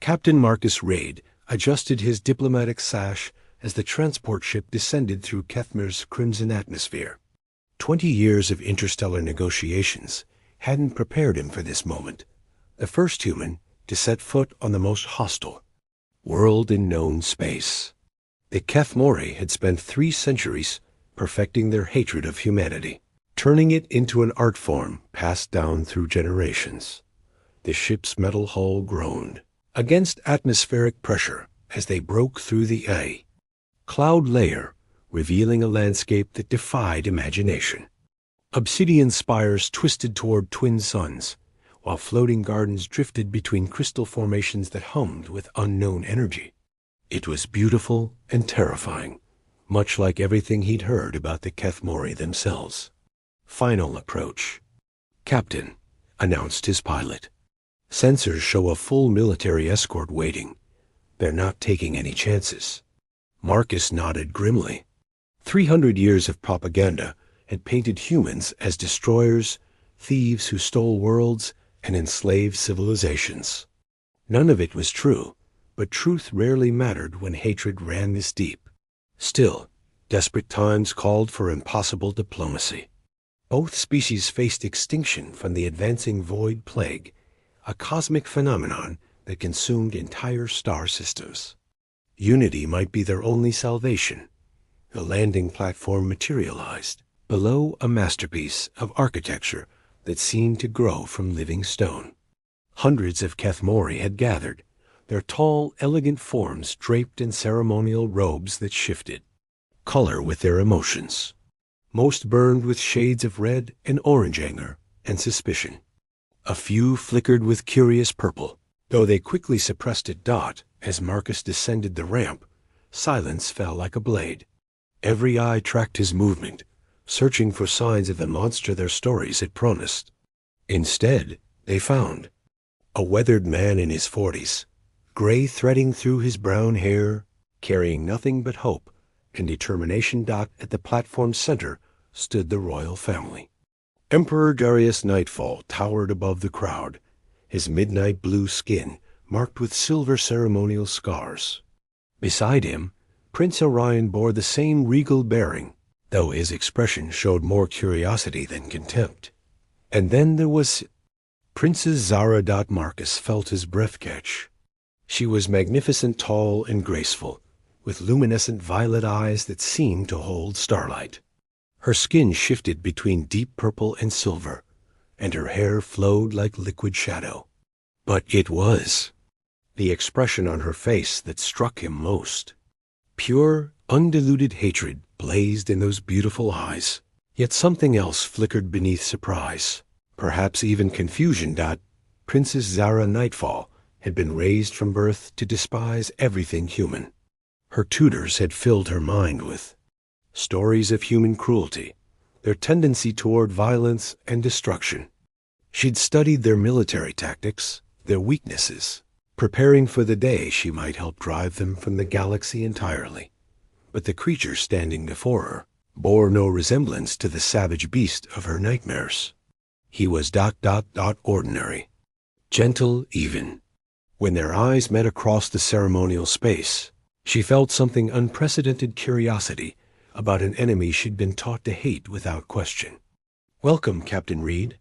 Captain Marcus Raid adjusted his diplomatic sash as the transport ship descended through Kethmer's crimson atmosphere. 20 years of interstellar negotiations hadn't prepared him for this moment, the first human to set foot on the most hostile world in known space. The Kethmori had spent 3 centuries perfecting their hatred of humanity, turning it into an art form passed down through generations. The ship's metal hull groaned against atmospheric pressure as they broke through the cloud layer, revealing a landscape that defied imagination. Obsidian spires twisted toward twin suns, while floating gardens drifted between crystal formations that hummed with unknown energy. It was beautiful and terrifying, much like everything he'd heard about the Kethmori themselves. Final approach. "Captain," announced his pilot. "Sensors show a full military escort waiting. They're not taking any chances." Marcus nodded grimly. 300 years of propaganda had painted humans as destroyers, thieves who stole worlds and enslaved civilizations. None of it was true, but truth rarely mattered when hatred ran this deep. Still, desperate times called for impossible diplomacy. Both species faced extinction from the advancing void plague, a cosmic phenomenon that consumed entire star systems. Unity might be their only salvation. The landing platform materialized below a masterpiece of architecture that seemed to grow from living stone. Hundreds of Kethmori had gathered, their tall, elegant forms draped in ceremonial robes that shifted color with their emotions. Most burned with shades of red and orange anger and suspicion. A few flickered with curious purple, though they quickly suppressed it. As Marcus descended the ramp, silence fell like a blade. Every eye tracked his movement, searching for signs of the monster their stories had promised. Instead, they found a weathered man in his 40s, gray threading through his brown hair, carrying nothing but hope and determination. At the platform's center stood the royal family. Emperor Darius Nightfall towered above the crowd, his midnight blue skin marked with silver ceremonial scars. Beside him, Prince Orion bore the same regal bearing, though his expression showed more curiosity than contempt. And then there was Princess Zara. Marcus felt his breath catch. She was magnificent, tall, and graceful, with luminescent violet eyes that seemed to hold starlight. Her skin shifted between deep purple and silver, and her hair flowed like liquid shadow. But it was the expression on her face that struck him most. Pure, undiluted hatred blazed in those beautiful eyes, yet something else flickered beneath surprise, perhaps even confusion. Princess Zara Nightfall had been raised from birth to despise everything human. Her tutors had filled her mind with stories of human cruelty, their tendency toward violence and destruction. She'd studied their military tactics, their weaknesses, preparing for the day she might help drive them from the galaxy entirely. But the creature standing before her bore no resemblance to the savage beast of her nightmares. He was ordinary, gentle even. When their eyes met across the ceremonial space, she felt something unprecedented curiosity about an enemy she'd been taught to hate without question. "Welcome, Captain Reed,"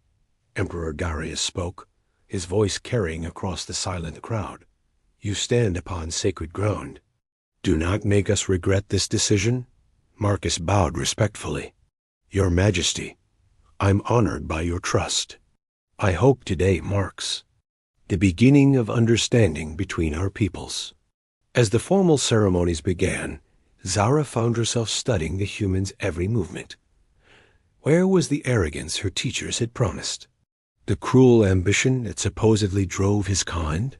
Emperor Darius spoke, his voice carrying across the silent crowd. "You stand upon sacred ground. Do not make us regret this decision." Marcus bowed respectfully. "Your Majesty, I'm honored by your trust. I hope today marks the beginning of understanding between our peoples." As the formal ceremonies began, Zara found herself studying the human's every movement. Where was the arrogance her teachers had promised? The cruel ambition that supposedly drove his kind?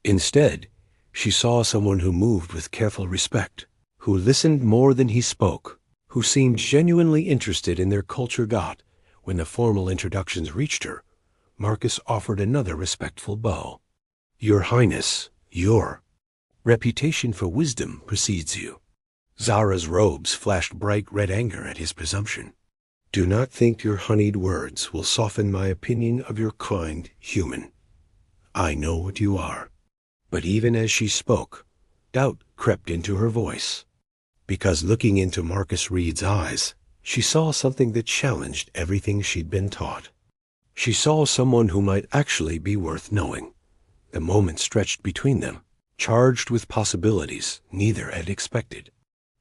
Instead, she saw someone who moved with careful respect, who listened more than he spoke, who seemed genuinely interested in their culture. When the formal introductions reached her, Marcus offered another respectful bow. "Your Highness, your reputation for wisdom precedes you." Zara's robes flashed bright red anger at his presumption. "Do not think your honeyed words will soften my opinion of your kind human. I know what you are. But even as she spoke, doubt crept into her voice. Because looking into Marcus Reed's eyes, she saw something that challenged everything she'd been taught. She saw someone who might actually be worth knowing. The moment stretched between them, charged with possibilities neither had expected.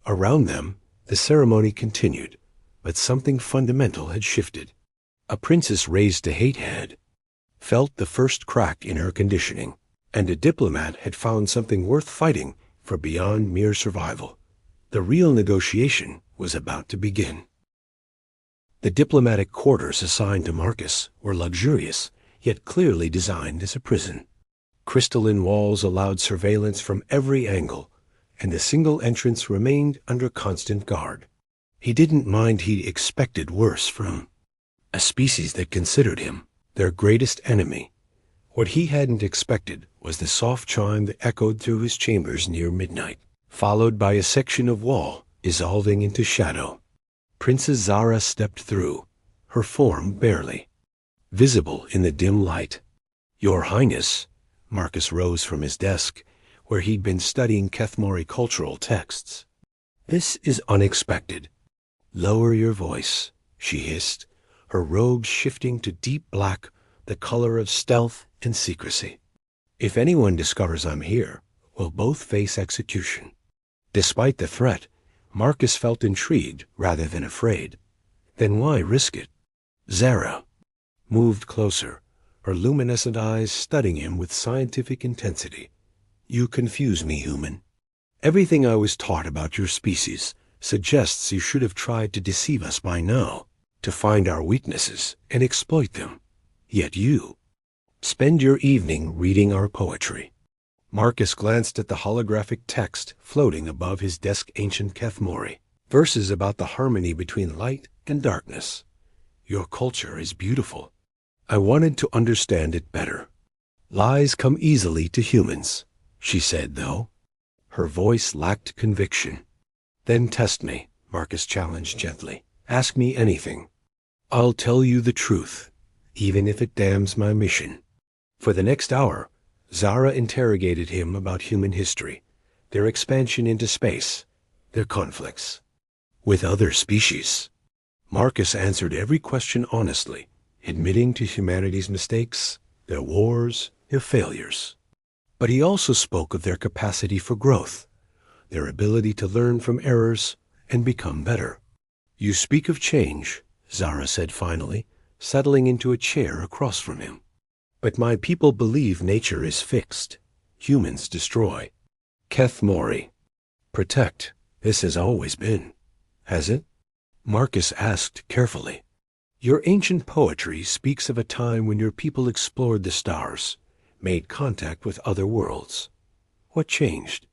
Around them, the ceremony continued, but something fundamental had shifted. A princess raised to hate had felt the first crack in her conditioning, and a diplomat had found something worth fighting for beyond mere survival. The real negotiation was about to begin. The diplomatic quarters assigned to Marcus were luxurious, yet clearly designed as a prison. Crystalline walls allowed surveillance from every angle, and the single entrance remained under constant guard. He didn't mind he'd expected worse from a species that considered him their greatest enemy. What he hadn't expected was the soft chime that echoed through his chambers near midnight, followed by a section of wall dissolving into shadow. Princess Zara stepped through, her form barely visible in the dim light. "Your Highness," Marcus rose from his desk, where he'd been studying Kethmori cultural texts. "This is unexpected." "Lower your voice," she hissed, her robes shifting to deep black, the color of stealth and secrecy. "If anyone discovers I'm here, we'll both face execution." Despite the threat, Marcus felt intrigued rather than afraid. Then why risk it? Zara moved closer, her luminescent eyes studying him with scientific intensity. "You confuse me, human. Everything I was taught about your species suggests you should have tried to deceive us by now, to find our weaknesses and exploit them. Yet you spend your evening reading our poetry." Marcus glanced at the holographic text floating above his desk. Ancient Kethmori, verses about the harmony between light and darkness. "Your culture is beautiful. I wanted to understand it better. Lies come easily to humans," she said, though her voice lacked conviction. "Then test me," Marcus challenged gently. "Ask me anything. I'll tell you the truth, even if it damns my mission." For the next hour, Zara interrogated him about human history, their expansion into space, their conflicts with other species. Marcus answered every question honestly, admitting to humanity's mistakes, their wars, their failures. But he also spoke of their capacity for growth, their ability to learn from errors and become better. "You speak of change," Zara said finally, settling into a chair across from him. "But my people believe nature is fixed. Humans destroy. Kethmori protect. This has always been, has it?" Marcus asked carefully. "Your ancient poetry speaks of a time when your people explored the stars, made contact with other worlds. What changed?"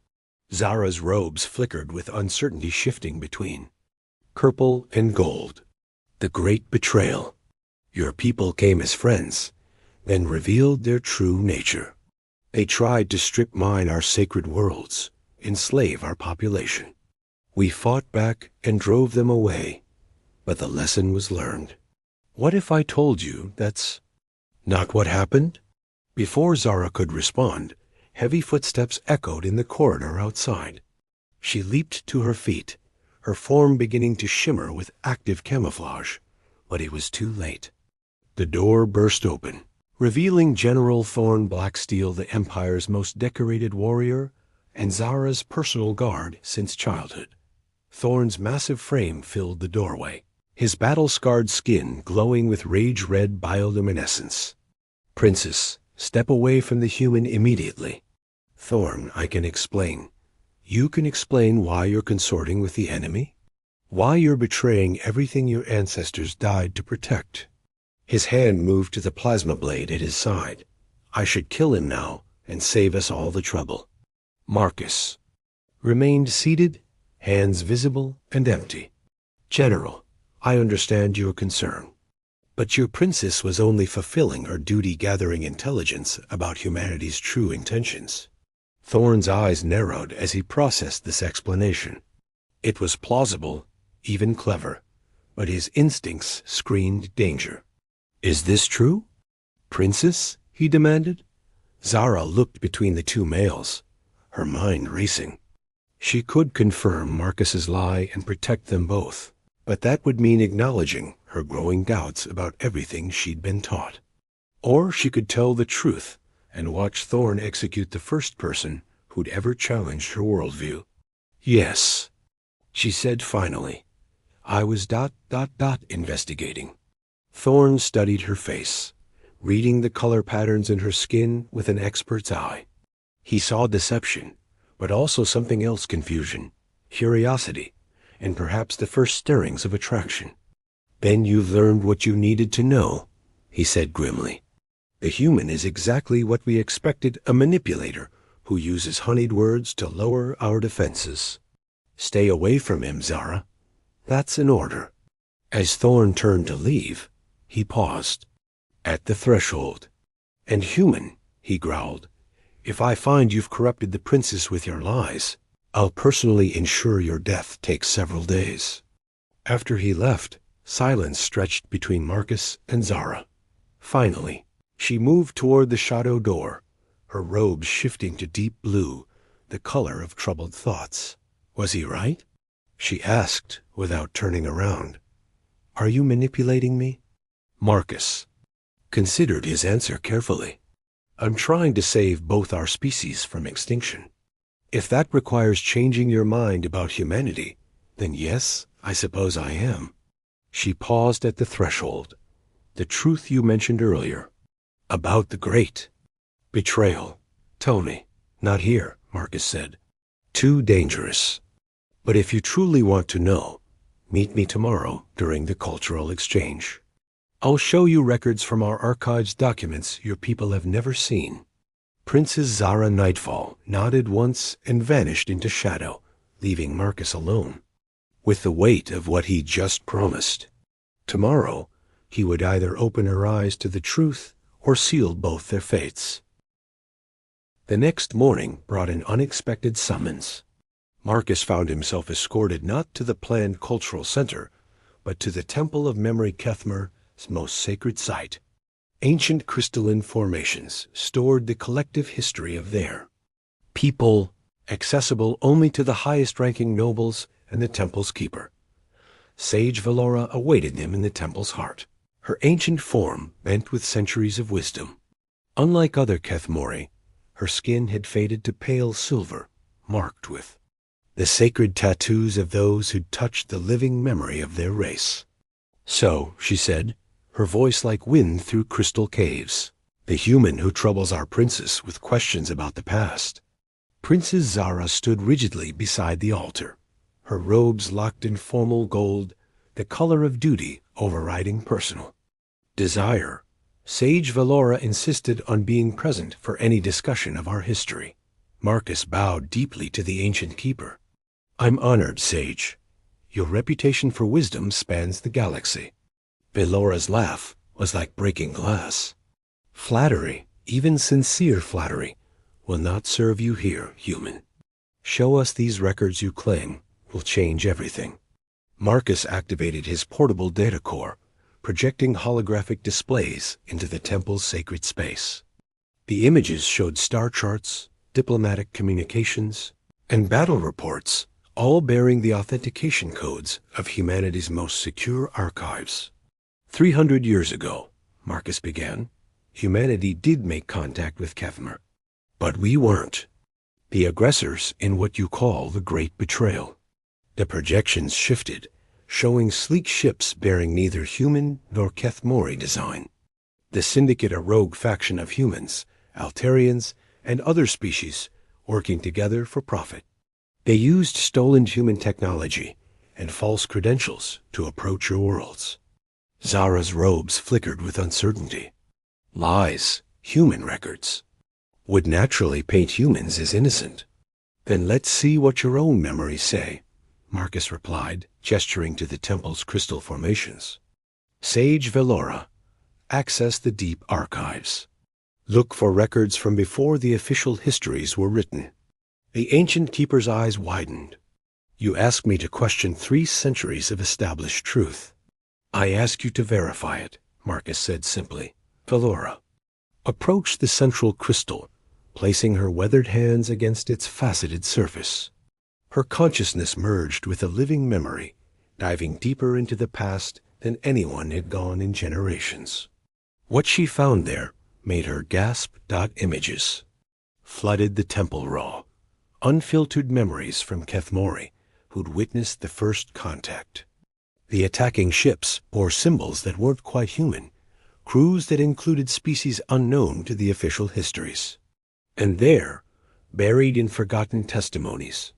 Zara's robes flickered with uncertainty shifting between purple and gold. "The great betrayal. Your people came as friends, then revealed their true nature. They tried to strip mine our sacred worlds, enslave our population. We fought back and drove them away, but the lesson was learned." "What if I told you that's not what happened?" Before Zara could respond, heavy footsteps echoed in the corridor outside. She leaped to her feet, her form beginning to shimmer with active camouflage, but it was too late. The door burst open, revealing General Thorn Blacksteel, the Empire's most decorated warrior and Zara's personal guard since childhood. Thorn's massive frame filled the doorway, his battle-scarred skin glowing with rage-red bioluminescence. "Princess, step away from the human immediately." "Thorn, I can explain." "You can explain why you're consorting with the enemy? Why you're betraying everything your ancestors died to protect?" His hand moved to the plasma blade at his side. "I should kill him now and save us all the trouble." Marcus remained seated, hands visible and empty. "General, I understand your concern, but your princess was only fulfilling her duty gathering intelligence about humanity's true intentions." Thorn's eyes narrowed as he processed this explanation. It was plausible, even clever, but his instincts screamed danger. "Is this true?" "Princess?" he demanded. Zara looked between the two males, her mind racing. She could confirm Marcus's lie and protect them both, but that would mean acknowledging her growing doubts about everything she'd been taught. Or she could tell the truth and watch Thorn execute the first person who'd ever challenged her worldview. Yes, she said finally. I was investigating. Thorn studied her face, reading the color patterns in her skin with an expert's eye. He saw deception, but also something else: confusion, curiosity, and perhaps the first stirrings of attraction. Then you've learned what you needed to know, he said grimly. The human is exactly what we expected: a manipulator who uses honeyed words to lower our defenses. Stay away from him, Zara. That's an order. As Thorn turned to leave, he paused at the threshold. And human, he growled, if I find you've corrupted the princess with your lies, I'll personally ensure your death takes several days. After he left, silence stretched between Marcus and Zara. Finally, she moved toward the shadow door, her robes shifting to deep blue, the color of troubled thoughts. Was he right? She asked without turning around. Are you manipulating me? Marcus considered his answer carefully. I'm trying to save both our species from extinction. If that requires changing your mind about humanity, then yes, I suppose I am. She paused at the threshold. The truth you mentioned earlier, about the great betrayal. Tell me. Not here, Marcus said. Too dangerous. But if you truly want to know, meet me tomorrow during the cultural exchange. I'll show you records from our archives, documents your people have never seen. Princess Zara Nightfall nodded once and vanished into shadow, leaving Marcus alone, with the weight of what he'd just promised. Tomorrow, he would either open her eyes to the truth or seal both their fates. The next morning brought an unexpected summons. Marcus found himself escorted not to the planned cultural center, but to the Temple of Memory, Kethmer's most sacred site. Ancient crystalline formations stored the collective history of their people, accessible only to the highest-ranking nobles and the temple's keeper. Sage Valora awaited them in the temple's heart, her ancient form bent with centuries of wisdom. Unlike other Kethmori, her skin had faded to pale silver, marked with the sacred tattoos of those who'd touched the living memory of their race. So, she said, her voice like wind through crystal caves, the human who troubles our princess with questions about the past. Princess Zara stood rigidly beside the altar, her robes locked in formal gold, the color of duty overriding personal desire. Sage Valora insisted on being present for any discussion of our history. Marcus bowed deeply to the ancient keeper. I'm honored, Sage. Your reputation for wisdom spans the galaxy. Valora's laugh was like breaking glass. Flattery, even sincere flattery, will not serve you here, human. Show us these records you claim will change everything. Marcus activated his portable data core, projecting holographic displays into the temple's sacred space. The images showed star charts, diplomatic communications, and battle reports, all bearing the authentication codes of humanity's most secure archives. 300 years ago, Marcus began, humanity did make contact with Kethmer. But we weren't the aggressors in what you call the Great Betrayal. The projections shifted, showing sleek ships bearing neither human nor Kethmori design. The Syndicate, a rogue faction of humans, Altarians, and other species working together for profit. They used stolen human technology and false credentials to approach your worlds. Zara's robes flickered with uncertainty. Lies, human records, would naturally paint humans as innocent. Then let's see what your own memories say, Marcus replied, gesturing to the temple's crystal formations. Sage Valora, access the deep archives. Look for records from before the official histories were written. The ancient keeper's eyes widened. You ask me to question 3 centuries of established truth. I ask you to verify it, Marcus said simply. Valora. approached the central crystal, placing her weathered hands against its faceted surface. Her consciousness merged with a living memory, diving deeper into the past than anyone had gone in generations. What she found there made her gasp. Images flooded the temple raw, unfiltered memories from Kethmori, who'd witnessed the first contact. The attacking ships bore symbols that weren't quite human, crews that included species unknown to the official histories. And there, buried in forgotten testimonies,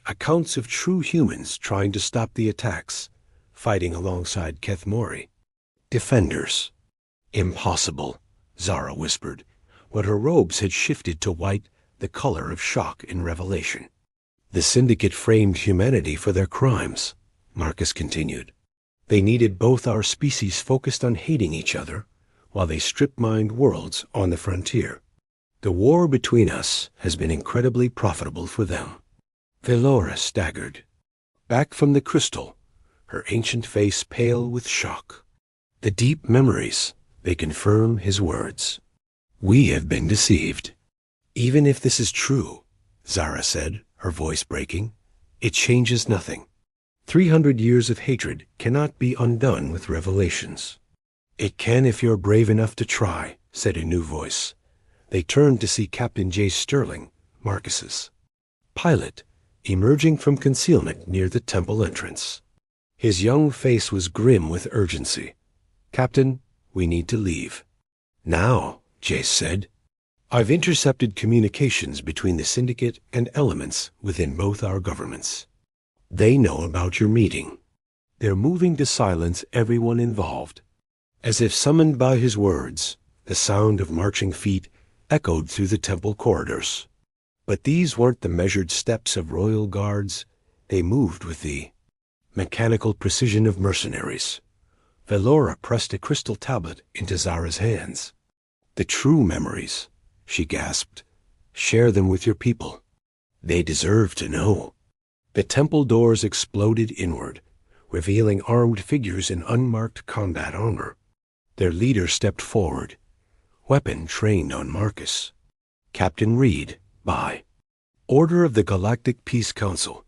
accounts of true humans trying to stop the attacks, fighting alongside Kethmori. Defenders. Impossible, Zara whispered, when her robes had shifted to white, the color of shock and revelation. The Syndicate framed humanity for their crimes, Marcus continued. They needed both our species focused on hating each other, while they strip-mined worlds on the frontier. The war between us has been incredibly profitable for them. Velora staggered. Back from the crystal, her ancient face pale with shock. The deep memories, they confirm his words. We have been deceived. Even if this is true, Zara said, her voice breaking, it changes nothing. 300 years of hatred cannot be undone with revelations. It can if you're brave enough to try, said a new voice. They turned to see Captain J. Sterling, Marcus's pilot, emerging from concealment near the temple entrance. His young face was grim with urgency. Captain, we need to leave. Now, Jace said. I've intercepted communications between the Syndicate and elements within both our governments. They know about your meeting. They're moving to silence everyone involved. As if summoned by his words, the sound of marching feet echoed through the temple corridors. But these weren't the measured steps of royal guards. They moved with the mechanical precision of mercenaries. Velora pressed a crystal tablet into Zara's hands. The true memories, she gasped. Share them with your people. They deserve to know. The temple doors exploded inward, revealing armed figures in unmarked combat armor. Their leader stepped forward, weapon trained on Marcus. Captain Reed, by order of the Galactic Peace Council,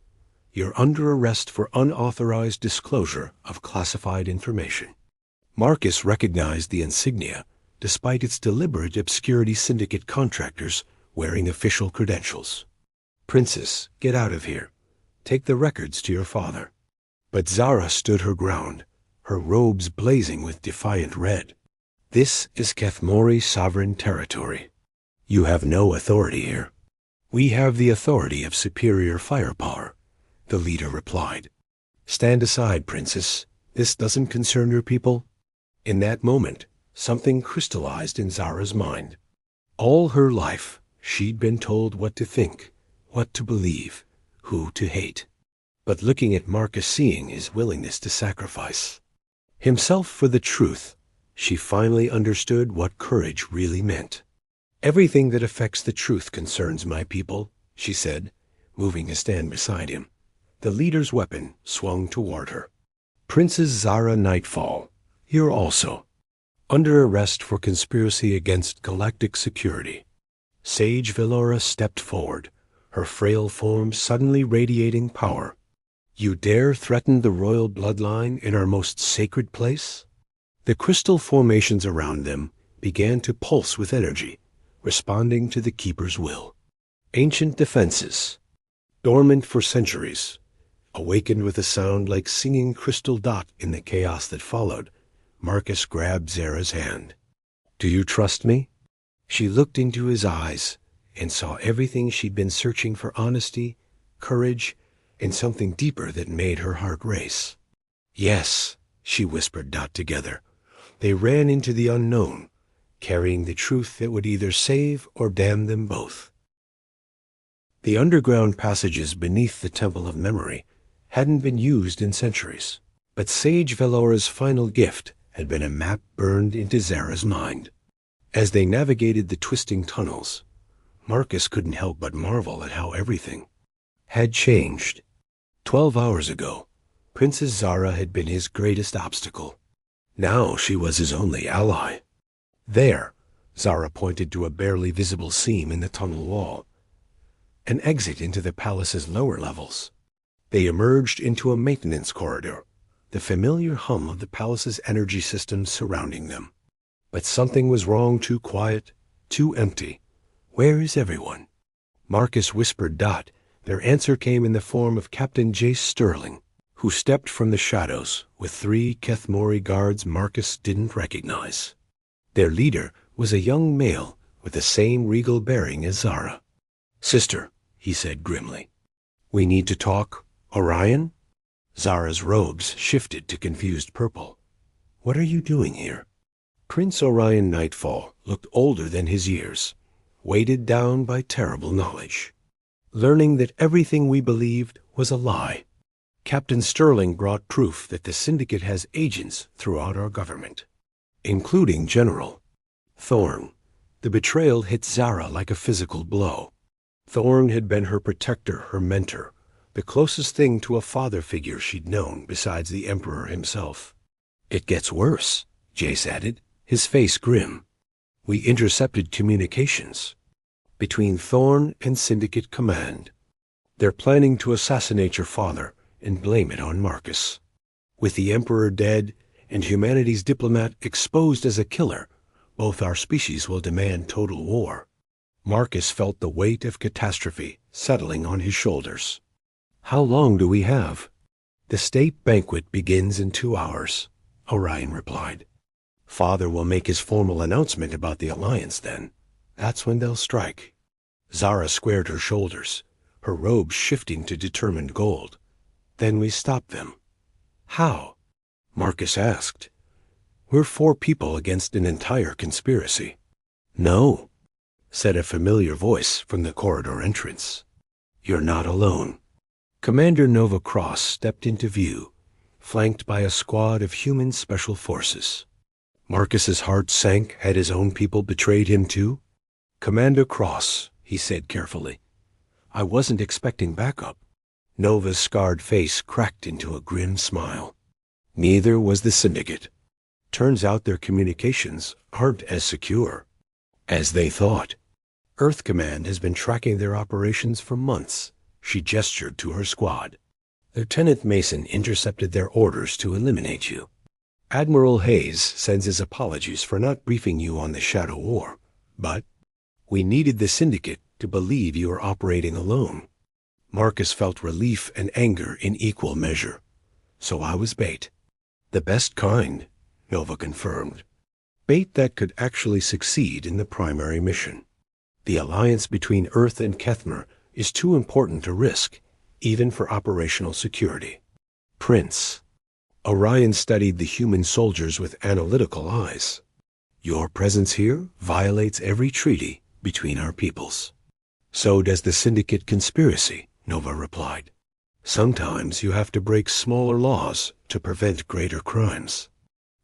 you're under arrest for unauthorized disclosure of classified information. Marcus recognized the insignia, despite its deliberate obscurity. Syndicate contractors wearing official credentials. Princess, get out of here. Take the records to your father. But Zara stood her ground, her robes blazing with defiant red. This is Kethmori sovereign territory. You have no authority here. We have the authority of superior firepower, the leader replied. Stand aside, Princess. This doesn't concern your people. In that moment, something crystallized in Zara's mind. All her life, she'd been told what to think, what to believe, who to hate. But looking at Marcus, seeing his willingness to sacrifice himself for the truth, she finally understood what courage really meant. Everything that affects the truth concerns my people, she said, moving to stand beside him. The leader's weapon swung toward her. Princess Zara Nightfall, you're also under arrest for conspiracy against galactic security. Sage Velora stepped forward, her frail form suddenly radiating power. You dare threaten the royal bloodline in our most sacred place? The crystal formations around them began to pulse with energy, responding to the Keeper's will. Ancient defenses, dormant for centuries, awakened with a sound like singing crystal dot in the chaos that followed. Marcus grabbed Zara's hand. Do you trust me? She looked into his eyes and saw everything she'd been searching for: honesty, courage, and something deeper that made her heart race. Yes, she whispered. Together, they ran into the unknown, carrying the truth that would either save or damn them both. The underground passages beneath the Temple of Memory hadn't been used in centuries, but Sage Velora's final gift had been a map burned into Zara's mind. As they navigated the twisting tunnels, Marcus couldn't help but marvel at how everything had changed. 12 hours ago, Princess Zara had been his greatest obstacle. Now she was his only ally. There, Zara pointed to a barely visible seam in the tunnel wall. An exit into the palace's lower levels. They emerged into a maintenance corridor, the familiar hum of the palace's energy systems surrounding them. But something was wrong. Too quiet, too empty. Where is everyone? Marcus whispered. Their answer came in the form of Captain Jace Sterling, who stepped from the shadows with 3 Kethmori guards Marcus didn't recognize. Their leader was a young male with the same regal bearing as Zara. "Sister," he said grimly, "we need to talk. Orion?" Zara's robes shifted to confused purple. "What are you doing here?" Prince Orion Nightfall looked older than his years, weighted down by terrible knowledge. Learning that everything we believed was a lie. Captain Sterling brought proof that the Syndicate has agents throughout our government, including General Thorn. The betrayal hit Zara like a physical blow. Thorn had been her protector, her mentor, the closest thing to a father figure she'd known besides the Emperor himself. "It gets worse," Jace added, his face grim. "We intercepted communications between Thorn and Syndicate Command. They're planning to assassinate your father and blame it on Marcus. With the Emperor dead and humanity's diplomat exposed as a killer, both our species will demand total war." Marcus felt the weight of catastrophe settling on his shoulders. "How long do we have?" "The state banquet begins in 2 hours, Orion replied. "Father will make his formal announcement about the alliance then. That's when they'll strike." Zara squared her shoulders, her robes shifting to determined gold. "Then we stop them." "How?" Marcus asked. "We're 4 people against an entire conspiracy." "No," said a familiar voice from the corridor entrance. "You're not alone." Commander Nova Cross stepped into view, flanked by a squad of human special forces. Marcus's heart sank. Had his own people betrayed him too? "Commander Cross," he said carefully, "I wasn't expecting backup." Nova's scarred face cracked into a grim smile. "Neither was the Syndicate. Turns out their communications aren't as secure as they thought. Earth Command has been tracking their operations for months." She gestured to her squad. "Lieutenant Mason intercepted their orders to eliminate you. Admiral Hayes sends his apologies for not briefing you on the Shadow War, but we needed the Syndicate to believe you were operating alone." Marcus felt relief and anger in equal measure. "So I was bait." "The best kind," Nova confirmed. "Bait that could actually succeed in the primary mission. The alliance between Earth and Kethmer is too important to risk, even for operational security." "Prince." Orion studied the human soldiers with analytical eyes. "Your presence here violates every treaty between our peoples." "So does the Syndicate conspiracy," Nova replied. "Sometimes you have to break smaller laws to prevent greater crimes."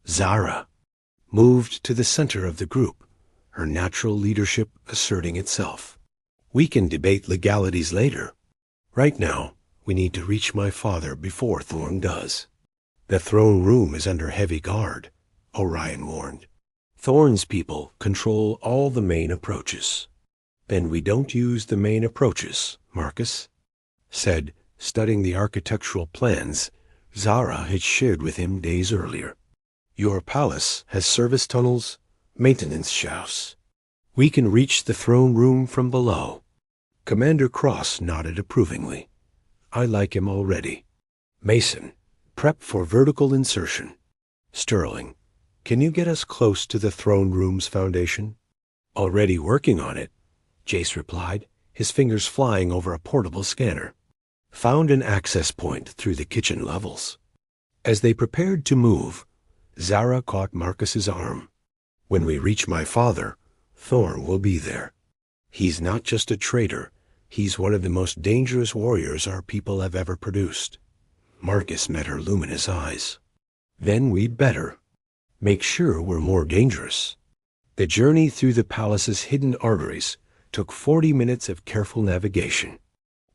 Zara moved to the center of the group, her natural leadership asserting itself. "We can debate legalities later. Right now, we need to reach my father before Thorn does." "The throne room is under heavy guard," Orion warned. "Thorn's people control all the main approaches." "Then we don't use the main approaches," Marcus said, studying the architectural plans Zara had shared with him days earlier. "Your palace has service tunnels, maintenance shafts. We can reach the throne room from below." Commander Cross nodded approvingly. "I like him already." "Mason, prep for vertical insertion." "Sterling, can you get us close to the throne room's foundation?" "Already working on it," Jace replied, his fingers flying over a portable scanner. "Found an access point through the kitchen levels." As they prepared to move, Zara caught Marcus's arm. "When we reach my father, Thorn will be there. He's not just a traitor, he's one of the most dangerous warriors our people have ever produced." Marcus met her luminous eyes. "Then we'd better make sure we're more dangerous." The journey through the palace's hidden arteries took 40 minutes of careful navigation.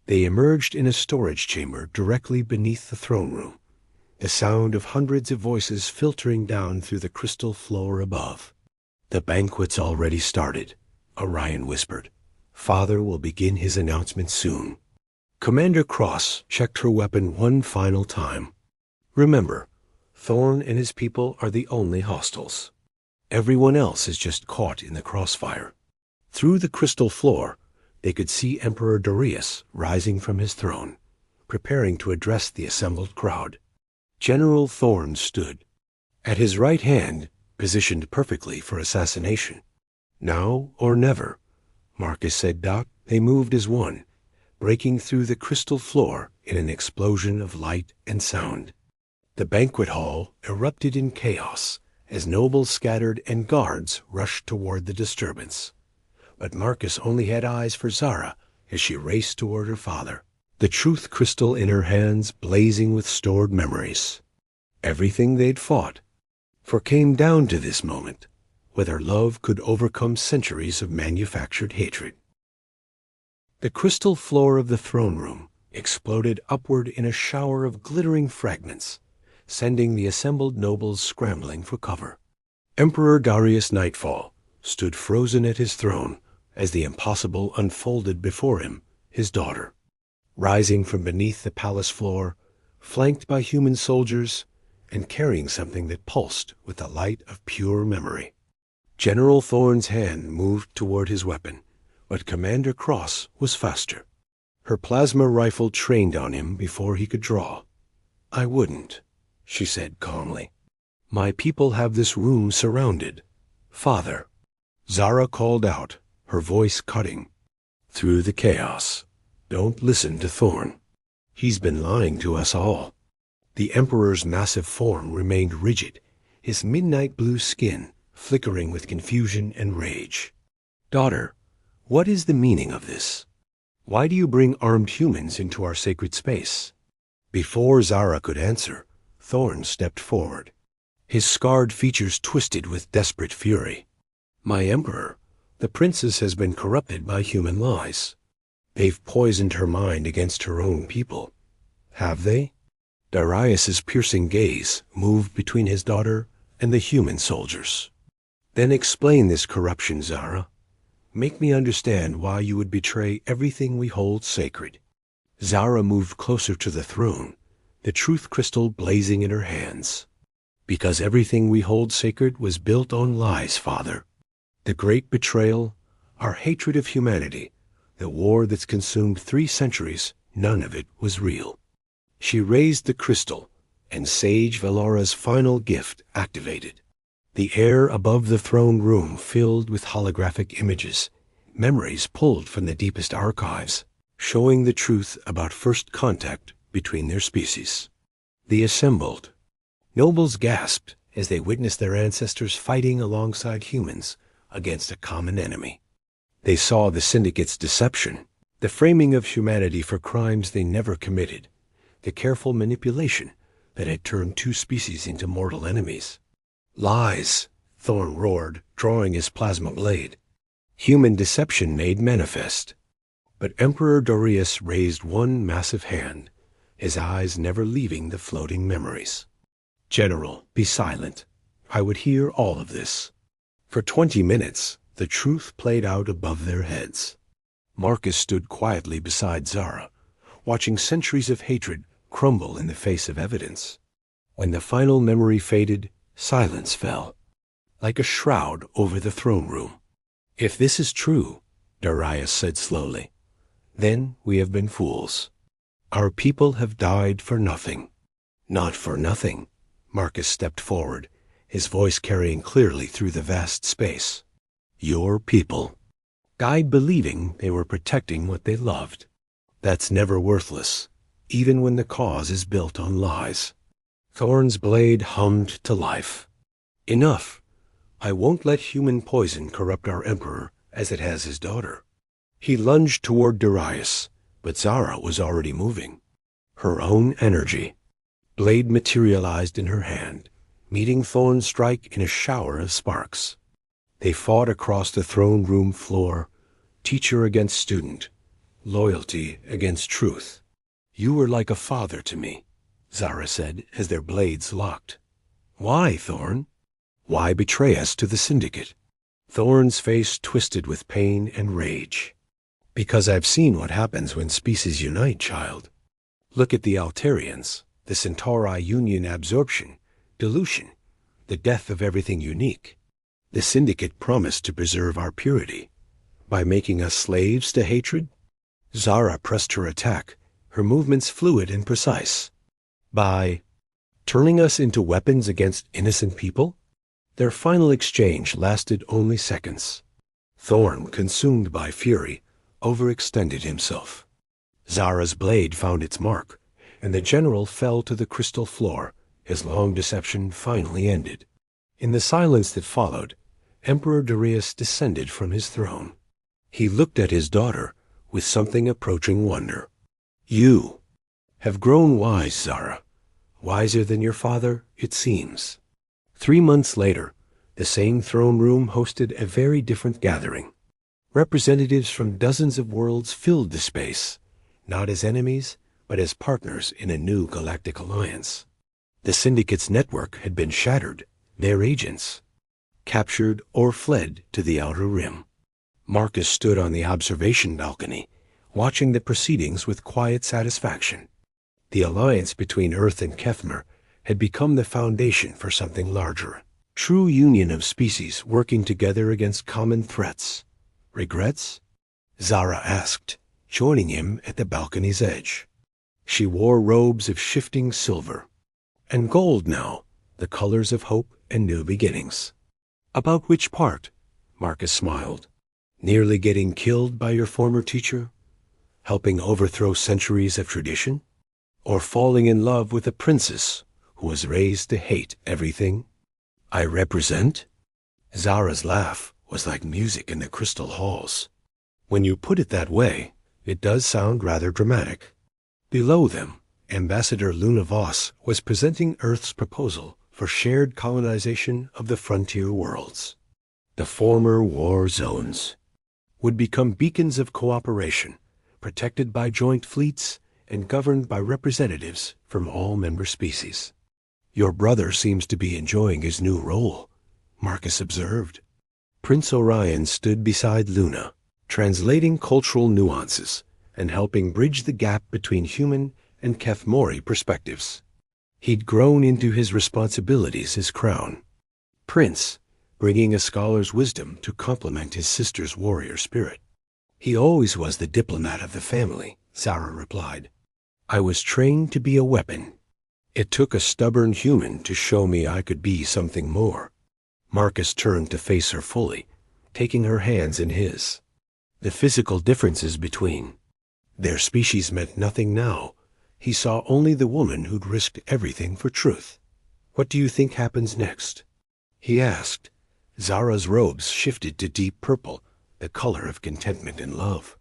They emerged in a storage chamber directly beneath the throne room, the sound of hundreds of voices filtering down through the crystal floor above. The banquet's already started, Orion whispered. Father will begin his announcement soon. Commander Cross checked her weapon one final time. Remember, Thorn and his people are the only hostiles. Everyone else is just caught in the crossfire. Through the crystal floor, they could see Emperor Darius rising from his throne, preparing to address the assembled crowd. General Thorn stood. At his right hand, positioned perfectly for assassination. Now or never, Marcus said. They moved as one, breaking through the crystal floor in an explosion of light and sound. The banquet hall erupted in chaos as nobles scattered and guards rushed toward the disturbance. But Marcus only had eyes for Zara as she raced toward her father, the truth crystal in her hands blazing with stored memories. Everything they'd fought for came down to this moment, whether love could overcome centuries of manufactured hatred. The crystal floor of the throne room exploded upward in a shower of glittering fragments, sending the assembled nobles scrambling for cover. Emperor Darius Nightfall stood frozen at his throne as the impossible unfolded before him, his daughter. Rising from beneath the palace floor, flanked by human soldiers, and carrying something that pulsed with the light of pure memory. General Thorn's hand moved toward his weapon, but Commander Cross was faster. Her plasma rifle trained on him before he could draw. "I wouldn't," she said calmly. "My people have this room surrounded. Father." Zara called out, her voice cutting through the chaos. "Don't listen to Thorn. He's been lying to us all." The Emperor's massive form remained rigid, his midnight blue skin flickering with confusion and rage. "Daughter, what is the meaning of this? Why do you bring armed humans into our sacred space?" Before Zara could answer, Thorn stepped forward, his scarred features twisted with desperate fury. "My Emperor, the princess has been corrupted by human lies. They've poisoned her mind against her own people." "Have they?" Darius's piercing gaze moved between his daughter and the human soldiers. "Then explain this corruption, Zara. Make me understand why you would betray everything we hold sacred." Zara moved closer to the throne, the truth crystal blazing in her hands. "Because everything we hold sacred was built on lies, Father. The great betrayal, our hatred of humanity, the war that's consumed 3 centuries, none of it was real." She raised the crystal, and Sage Valora's final gift activated. The air above the throne room filled with holographic images, memories pulled from the deepest archives, showing the truth about first contact between their species. The assembled nobles gasped as they witnessed their ancestors fighting alongside humans against a common enemy. They saw the Syndicate's deception, the framing of humanity for crimes they never committed, the careful manipulation that had turned 2 species into mortal enemies. "Lies," Thorn roared, drawing his plasma blade. "Human deception made manifest." But Emperor Darius raised one massive hand, his eyes never leaving the floating memories. "General, be silent. I would hear all of this." For 20 minutes, the truth played out above their heads. Marcus stood quietly beside Zara, watching centuries of hatred crumble in the face of evidence. When the final memory faded, silence fell, like a shroud over the throne room. "If this is true," Darius said slowly, "then we have been fools. Our people have died for nothing." "Not for nothing." Marcus stepped forward, his voice carrying clearly through the vast space. "Your people died believing they were protecting what they loved. That's never worthless, even when the cause is built on lies." Thorn's blade hummed to life. "Enough. I won't let human poison corrupt our Emperor as it has his daughter." He lunged toward Darius, but Zara was already moving. Her own energy. Blade materialized in her hand, meeting Thorn's strike in a shower of sparks. They fought across the throne room floor, teacher against student, loyalty against truth. "You were like a father to me," Zara said as their blades locked. "Why, Thorn? Why betray us to the Syndicate?" Thorn's face twisted with pain and rage. Because I've seen what happens when species unite, child. Look at the Altarians, the Centauri union absorption, dilution, the death of everything unique. The Syndicate promised to preserve our purity. By making us slaves to hatred? Zara pressed her attack, her movements fluid and precise. By turning us into weapons against innocent people? Their final exchange lasted only seconds. Thorn, consumed by fury, overextended himself. Zara's blade found its mark, and the general fell to the crystal floor. His long deception finally ended. In the silence that followed, Emperor Darius descended from his throne. He looked at his daughter with something approaching wonder. You have grown wise, Zara. Wiser than your father, it seems. 3 months later, the same throne room hosted a very different gathering. Representatives from dozens of worlds filled the space, not as enemies, but as partners in a new galactic alliance. The Syndicate's network had been shattered, their agents captured or fled to the Outer Rim. Marcus stood on the observation balcony, watching the proceedings with quiet satisfaction. The alliance between Earth and Kethmer had become the foundation for something larger. True union of species working together against common threats. Regrets? Zara asked, joining him at the balcony's edge. She wore robes of shifting silver. And gold now, the colors of hope and new beginnings. About which part? Marcus smiled. Nearly getting killed by your former teacher? Helping overthrow centuries of tradition? Or falling in love with a princess who was raised to hate everything I represent? Zara's laugh was like music in the crystal halls. When you put it that way, it does sound rather dramatic. Below them, Ambassador Luna Voss was presenting Earth's proposal for shared colonization of the frontier worlds. The former war zones would become beacons of cooperation, protected by joint fleets and governed by representatives from all member species. Your brother seems to be enjoying his new role, Marcus observed. Prince Orion stood beside Luna, translating cultural nuances and helping bridge the gap between human and Kethmori perspectives. He'd grown into his responsibilities as crown prince, bringing a scholar's wisdom to complement his sister's warrior spirit. He always was the diplomat of the family, Zara replied. I was trained to be a weapon. It took a stubborn human to show me I could be something more. Marcus turned to face her fully, taking her hands in his. The physical differences between their species meant nothing now. He saw only the woman who'd risked everything for truth. What do you think happens next? He asked. Zara's robes shifted to deep purple, the color of contentment and love.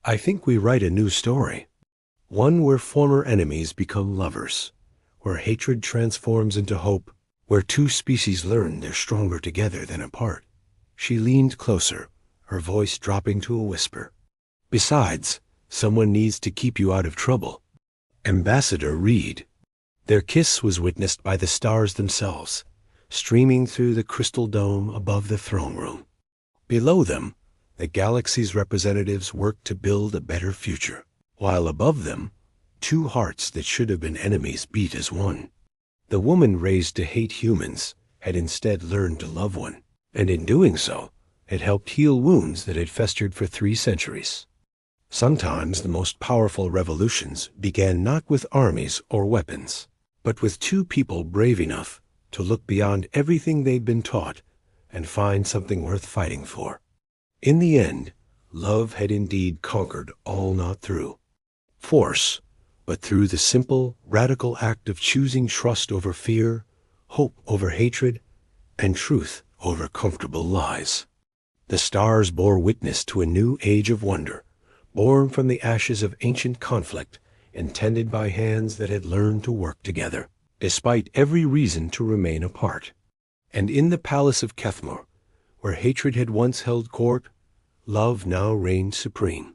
I think we write a new story. One where former enemies become lovers, where hatred transforms into hope, where two species learn they're stronger together than apart. She leaned closer, her voice dropping to a whisper. Besides, someone needs to keep you out of trouble. Ambassador Reed. Their kiss was witnessed by the stars themselves, streaming through the crystal dome above the throne room. Below them, the galaxy's representatives worked to build a better future, while above them, two hearts that should have been enemies beat as one. The woman raised to hate humans had instead learned to love one, and in doing so, had helped heal wounds that had festered for 3 centuries. Sometimes the most powerful revolutions began not with armies or weapons, but with two people brave enough to look beyond everything they'd been taught and find something worth fighting for. In the end, love had indeed conquered all, not through force, but through the simple, radical act of choosing trust over fear, hope over hatred, and truth over comfortable lies. The stars bore witness to a new age of wonder, born from the ashes of ancient conflict, intended by hands that had learned to work together, despite every reason to remain apart. And in the palace of Kethmer, where hatred had once held court, love now reigned supreme.